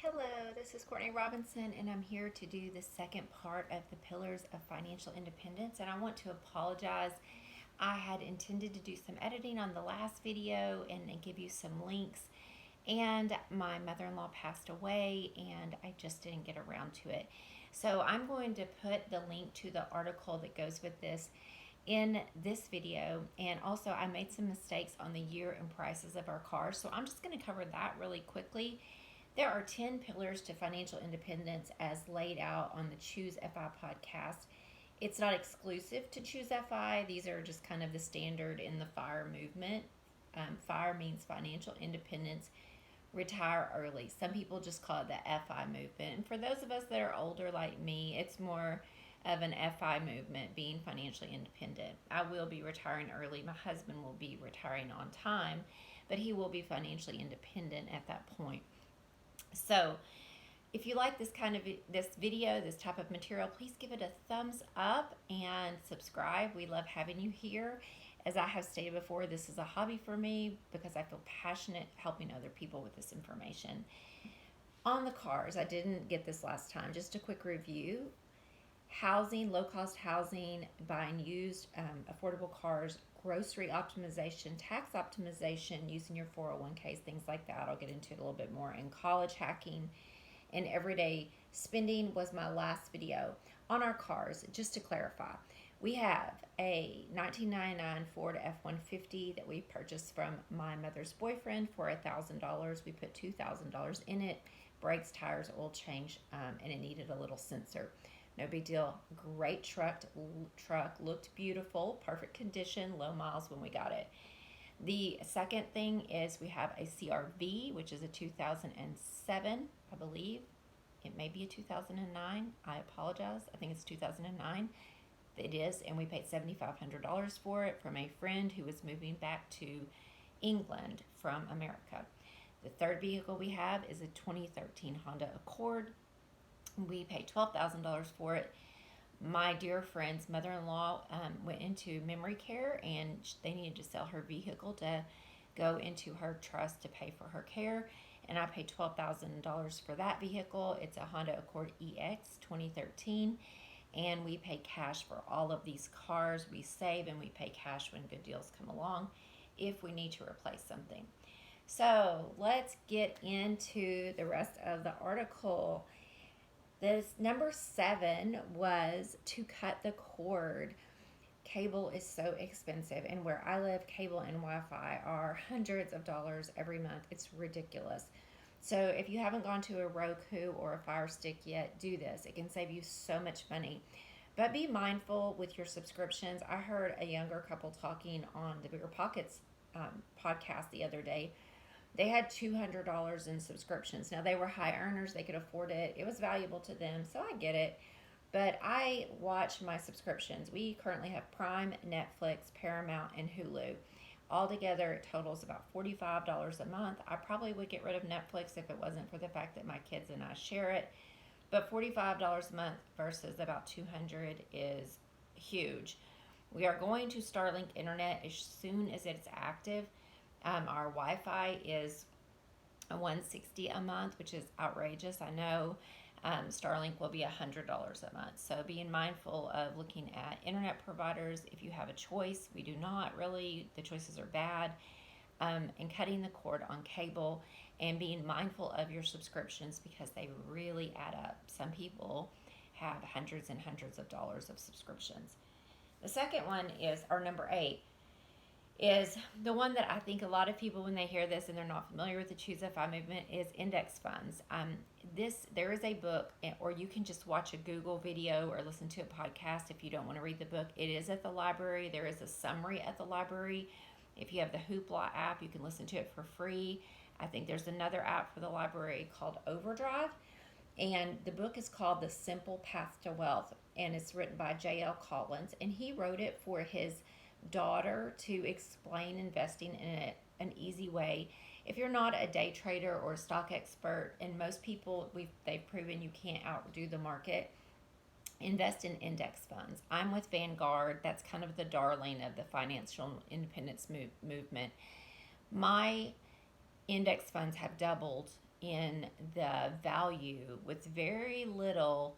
Hello, this is Courtney Robinson, and I'm here to do the second part of the Pillars of Financial Independence. And I want to apologize. I had intended to do some editing on the last video and give you some links, and my mother-in-law passed away, and I just didn't get around to it. So I'm going to put the link to the article that goes with this in this video. And also, I made some mistakes on the year and prices of our cars, so I'm just going to cover that really quickly. There are 10 pillars to financial independence as laid out on the Choose FI podcast. It's not exclusive to Choose FI. These are just kind of the standard in the FIRE movement. FIRE means financial independence, retire early. Some people just call it the FI movement. And for those of us that are older like me, it's more of an FI movement, being financially independent. I will be retiring early. My husband will be retiring on time, but he will be financially independent at that point. So if you like this video, this type of material, please give it a thumbs up and subscribe. We love having you here. As I have stated before, this is a hobby for me because I feel passionate helping other people with this information. On the cars, I didn't get this last time. Just a quick review. Housing, low-cost housing, buying used, affordable cars, grocery optimization, tax optimization, using your 401ks, things like that. I'll get into it a little bit more. And college hacking and everyday spending was my last video. On our cars, just to clarify, we have a 1999 Ford F-150 that we purchased from my mother's boyfriend for $1,000. We put $2,000 in it, brakes, tires, oil change, and it needed a little sensor. No big deal. Great truck, looked beautiful, perfect condition, low miles when we got it. The second thing is we have a CRV, which is a 2007, I believe. It may be a 2009. I apologize. I think it's 2009. It is, and we paid $7,500 for it from a friend who was moving back to England from America. The third vehicle we have is a 2013 Honda Accord. We paid $12,000 for it. My dear friend's mother-in-law went into memory care, and they needed to sell her vehicle to go into her trust to pay for her care, and I paid $12,000 for that vehicle. It's a Honda Accord EX 2013, and we pay cash for all of these cars. We save and we pay cash when good deals come along if we need to replace something. So let's get into the rest of the article. This number 7 was to cut the cord. Cable is so expensive, and where I live, cable and Wi-Fi are hundreds of dollars every month. It's ridiculous. So if you haven't gone to a Roku or a Fire Stick yet, do this. It can save you so much money. But be mindful with your subscriptions. I heard a younger couple talking on the Bigger Pockets podcast the other day. They had $200 in subscriptions. Now, they were high earners. They could afford it. It was valuable to them, so I get it. But I watch my subscriptions. We currently have Prime, Netflix, Paramount, and Hulu. Altogether, it totals about $45 a month. I probably would get rid of Netflix if it wasn't for the fact that my kids and I share it. But $45 a month versus about $200 is huge. We are going to Starlink Internet as soon as it's active. Our Wi-Fi is $160 a month, which is outrageous. I know Starlink will be $100 a month. So being mindful of looking at internet providers. If you have a choice, we do not really. The choices are bad. And cutting the cord on cable and being mindful of your subscriptions because they really add up. Some people have hundreds and hundreds of dollars of subscriptions. The second one is, or number 8, is the one that I think a lot of people, when they hear this and they're not familiar with the Choose FI movement, is index funds. There is a book, or you can just watch a Google video or listen to a podcast if you don't want to read the book. It is at the library. There is a summary at the library. If you have the Hoopla app, you can listen to it for free. I think there's another app for the library called Overdrive. And the book is called The Simple Path to Wealth, and it's written by J.L. Collins. And he wrote it for his daughter to explain investing in an easy way. If you're not a day trader or a stock expert, and most people, they've proven you can't outdo the market, invest in index funds. I'm with Vanguard. That's kind of the darling of the financial independence movement. My index funds have doubled in the value with very little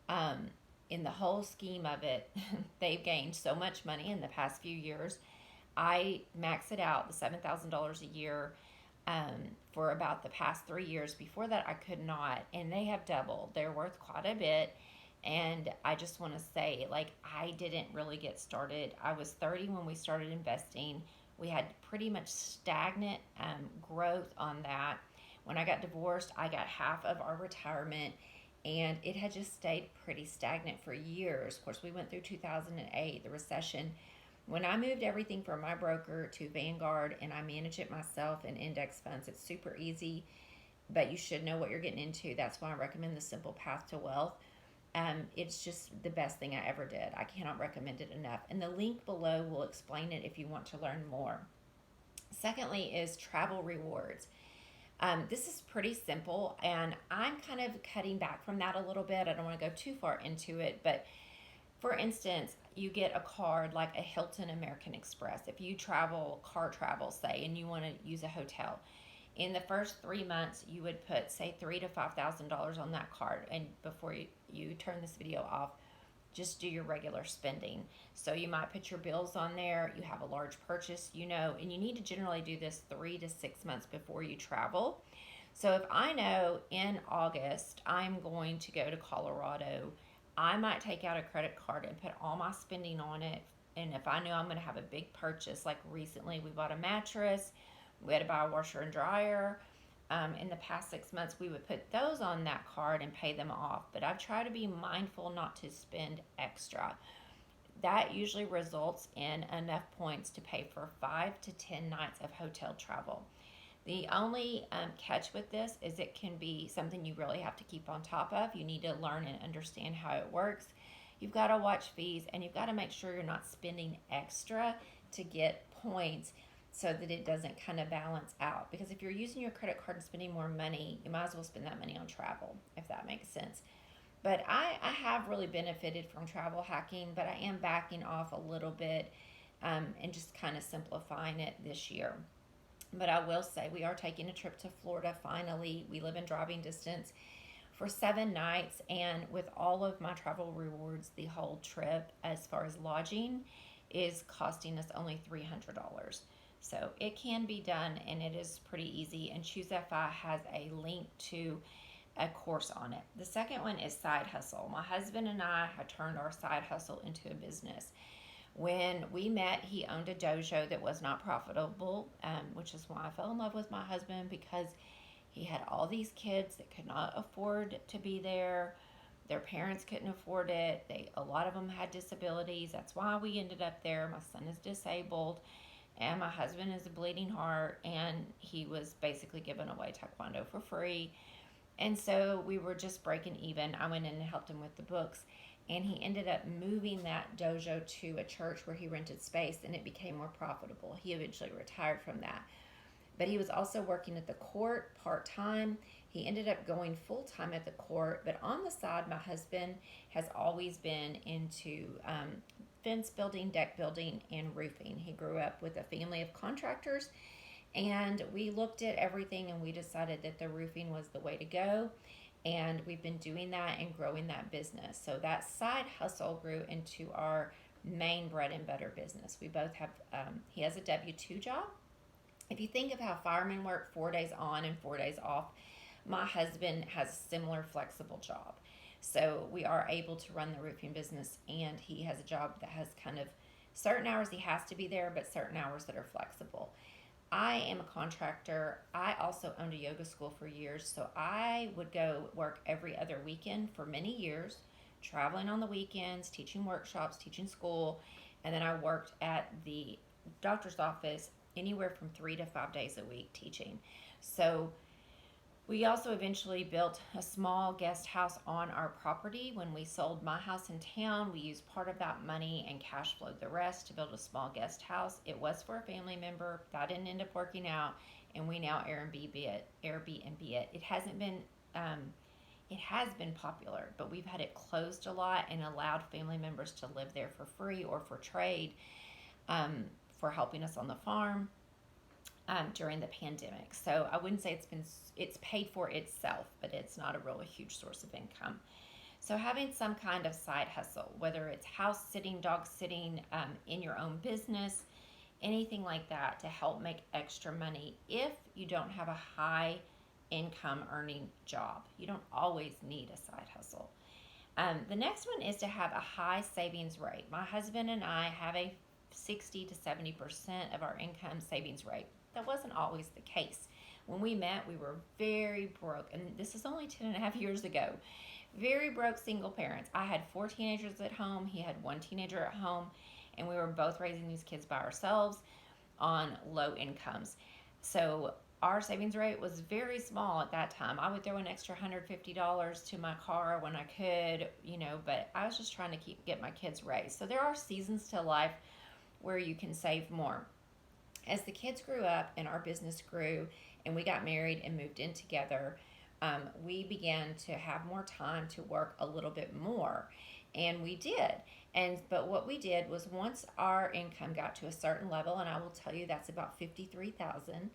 um, in the whole scheme of it. They've gained so much money in the past few years. I max it out the $7,000 a year for about the past 3 years. Before that, I could not, and they have doubled. They're worth quite a bit. And I just want to say, like, I didn't really get started. I was 30 when we started investing. We had pretty much stagnant growth on that. When I got divorced, I got half of our retirement, and it had just stayed pretty stagnant for years. Of course, we went through 2008, the recession. When I moved everything from my broker to Vanguard and I manage it myself in index funds, it's super easy, but you should know what you're getting into. That's why I recommend the Simple Path to Wealth. It's just the best thing I ever did. I cannot recommend it enough. And the link below will explain it if you want to learn more. Secondly, is travel rewards. This is pretty simple, and I'm kind of cutting back from that a little bit. I don't want to go too far into it, but for instance, you get a card like a Hilton American Express. If you car travel, say, and you want to use a hotel, in the first 3 months, you would put, say, $3,000 to $5,000 on that card. And before you turn this video off, just do your regular spending. So you might put your bills on there. You have a large purchase, and you need to generally do this 3 to 6 months before you travel. So if I know in August I'm going to go to Colorado, I might take out a credit card and put all my spending on it. And if I know I'm going to have a big purchase, like recently we bought a mattress, we had to buy a washer and dryer. In the past 6 months, we would put those on that card and pay them off. But I try to be mindful not to spend extra. That usually results in enough points to pay for 5 to 10 nights of hotel travel. The only catch with this is it can be something you really have to keep on top of. You need to learn and understand how it works. You've got to watch fees, and you've got to make sure you're not spending extra to get points so that it doesn't kind of balance out. Because if you're using your credit card and spending more money, you might as well spend that money on travel, if that makes sense. But I have really benefited from travel hacking, but I am backing off a little bit and just kind of simplifying it this year. But I will say we are taking a trip to Florida finally. We live in driving distance for 7 nights, and with all of my travel rewards, the whole trip, as far as lodging, is costing us only $300. So it can be done, and it is pretty easy. And ChooseFI has a link to a course on it. The second one is side hustle. My husband and I have turned our side hustle into a business. When we met, he owned a dojo that was not profitable, which is why I fell in love with my husband, because he had all these kids that could not afford to be there. Their parents couldn't afford it. A lot of them had disabilities. That's why we ended up there. My son is disabled, and my husband is a bleeding heart, and he was basically giving away Taekwondo for free. And so we were just breaking even. I went in and helped him with the books, and he ended up moving that dojo to a church where he rented space, and it became more profitable. He eventually retired from that. But he was also working at the court part-time. He ended up going full-time at the court, but on the side, my husband has always been into fence building, deck building, and roofing. He grew up with a family of contractors, and we looked at everything, and we decided that the roofing was the way to go. And we've been doing that and growing that business. So that side hustle grew into our main bread and butter business. We both have, he has a W-2 job. If you think of how firemen work 4 days on and 4 days off, my husband has a similar flexible job. So we are able to run the roofing business, and he has a job that has kind of certain hours he has to be there, but certain hours that are flexible. I am a contractor. I also owned a yoga school for years, so I would go work every other weekend for many years, traveling on the weekends, teaching workshops, teaching school, and then I worked at the doctor's office anywhere from 3 to 5 days a week teaching. So we also eventually built a small guest house on our property. When we sold my house in town, we used part of that money and cash flowed the rest to build a small guest house. It was for a family member. That didn't end up working out, and we now Airbnb it. It hasn't been, it has been popular, but we've had it closed a lot and allowed family members to live there for free or for trade, for helping us on the farm. during the pandemic. So I wouldn't say it's paid for itself, but it's not a really huge source of income. So having some kind of side hustle, whether it's house sitting, dog sitting, in your own business, anything like that to help make extra money if you don't have a high income earning job. You don't always need a side hustle. The next one is to have a high savings rate. My husband and I have a 60 to 70% of our income savings rate. That wasn't always the case. When we met, we were very broke, and this is only 10 and a half years ago. Very broke single parents. I had 4 teenagers at home, he had 1 teenager at home, and we were both raising these kids by ourselves on low incomes. So our savings rate was very small at that time. I would throw an extra $150 to my car when I could, but I was just trying to get my kids raised. So there are seasons to life where you can save more. As the kids grew up and our business grew and we got married and moved in together, we began to have more time to work a little bit more, and we did. But what we did was, once our income got to a certain level, and I will tell you that's about $53,000,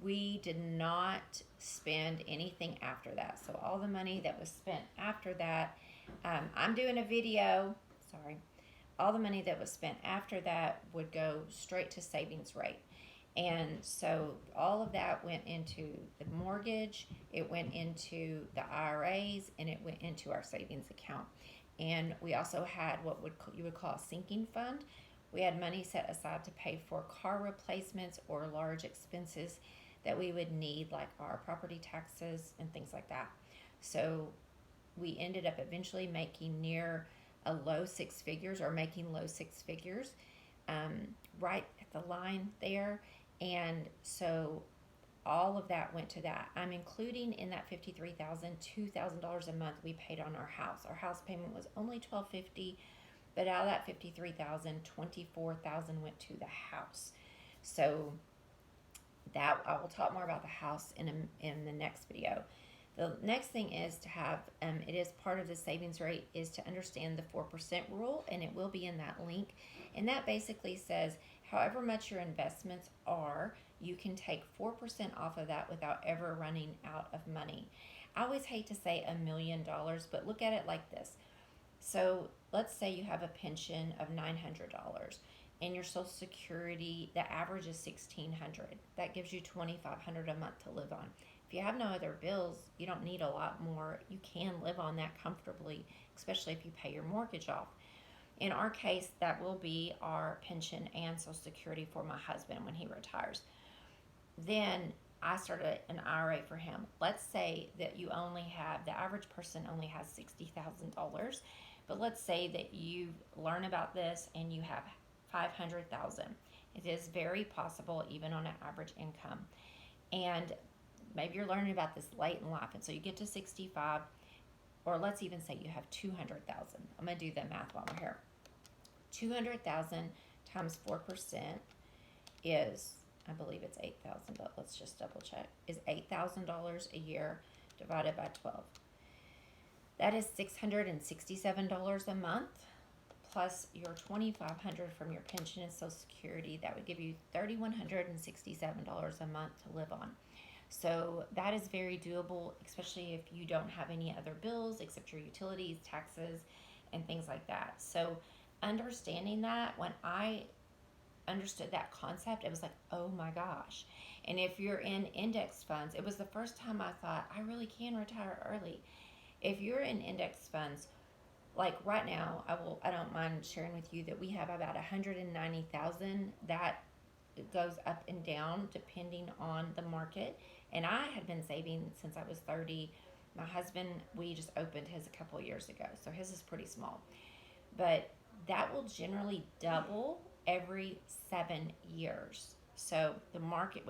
we did not spend anything after that. So all the money that was spent after that, I'm doing a video, sorry, all the money that was spent after that would go straight to savings rate. And so all of that went into the mortgage, it went into the IRAs, and it went into our savings account. And we also had what you would call a sinking fund. We had money set aside to pay for car replacements or large expenses that we would need, like our property taxes and things like that. So we ended up eventually making near a low 6 figures, or making low 6 figures, right at the line there. And so all of that went to that. I'm including in that $53,000, $2,000 a month we paid on our house. Our house payment was only $1,250, but out of that $53,000, $24,000 went to the house. So that I will talk more about the house in the next video. The next thing is to have, it is part of the savings rate, is to understand the 4% rule, and it will be in that link. And that basically says, however much your investments are, you can take 4% off of that without ever running out of money. I always hate to say $1 million, but look at it like this. So let's say you have a pension of $900, and your Social Security, the average is $1,600. That gives you $2,500 a month to live on. If you have no other bills, you don't need a lot more. You can live on that comfortably, especially if you pay your mortgage off. In our case, that will be our pension and Social Security for my husband when he retires. Then I started an IRA for him. Let's say that you only have, the average person only has $60,000, but let's say that you learn about this and you have $500,000. It is very possible, even on an average income. And maybe you're learning about this late in life, and so you get to 65, or let's even say you have 200,000. I'm going to do the math while we're here. 200,000 times 4% is, I believe it's 8,000, but let's just double check, is $8,000 a year divided by 12. That is $667 a month, plus your $2,500 from your pension and Social Security. That would give you $3,167 a month to live on. So that is very doable, especially if you don't have any other bills except your utilities, taxes, and things like that. So understanding that, when I understood that concept, it was like, oh my gosh. And if you're in index funds, it was the first time I thought, I really can retire early. If you're in index funds, like right now, I don't mind sharing with you that we have about 190,000 that goes up and down depending on the market. And I had been saving since I was 30. My husband, we just opened his a couple of years ago, so his is pretty small. But that will generally double every 7 years. So the market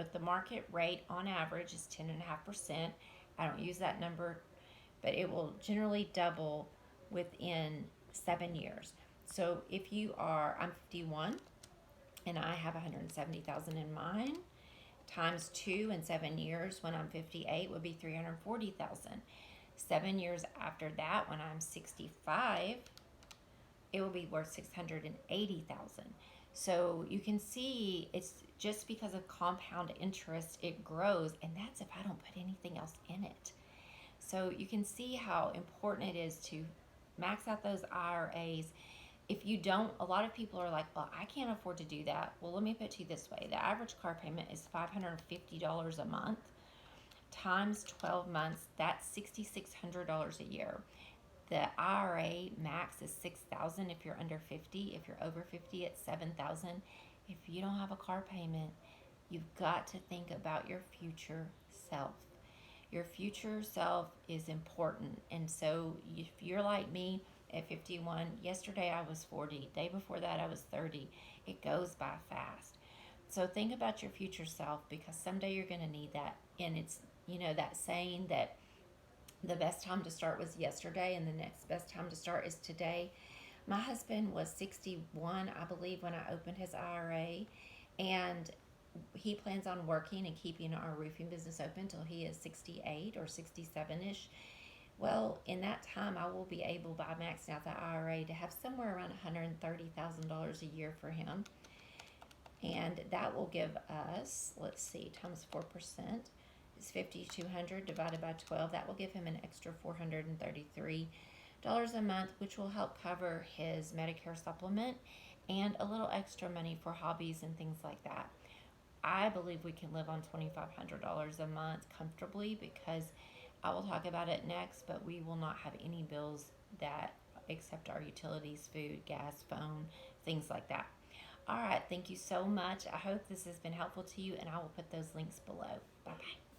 rate on average is 10.5%. I don't use that number, but it will generally double within 7 years. So if you are, I'm 51, and I have 170,000 in mine, times 2 in 7 years when I'm 58 would be 340,000. 7 years after that, when I'm 65, it will be worth 680,000. So you can see it's just because of compound interest, it grows, and that's if I don't put anything else in it. So you can see how important it is to max out those IRAs. If you don't, a lot of people are like, well, I can't afford to do that. Well, let me put it to you this way: the average car payment is $550 a month times 12 months. That's $6,600 a year. The IRA max is 6,000 if you're under 50. If you're over 50, it's 7,000. If you don't have a car payment, you've got to think about your future self. Your future self is important. And so if you're like me at 51, yesterday I was 40, day before that I was 30. It goes by fast. So think about your future self, because someday you're going to need that. And it's, that saying that the best time to start was yesterday and the next best time to start is today. My husband was 61, I believe, when I opened his IRA, and he plans on working and keeping our roofing business open till he is 68 or 67 ish. Well, in that time, I will be able, by maxing out the IRA, to have somewhere around $130,000 a year for him. And that will give us, let's see, times 4% is 5,200 divided by 12. That will give him an extra $433 a month, which will help cover his Medicare supplement and a little extra money for hobbies and things like that. I believe we can live on $2,500 a month comfortably, because I will talk about it next, but we will not have any bills that except our utilities, food, gas, phone, things like that. All right, thank you so much. I hope this has been helpful to you, and I will put those links below. Bye-bye.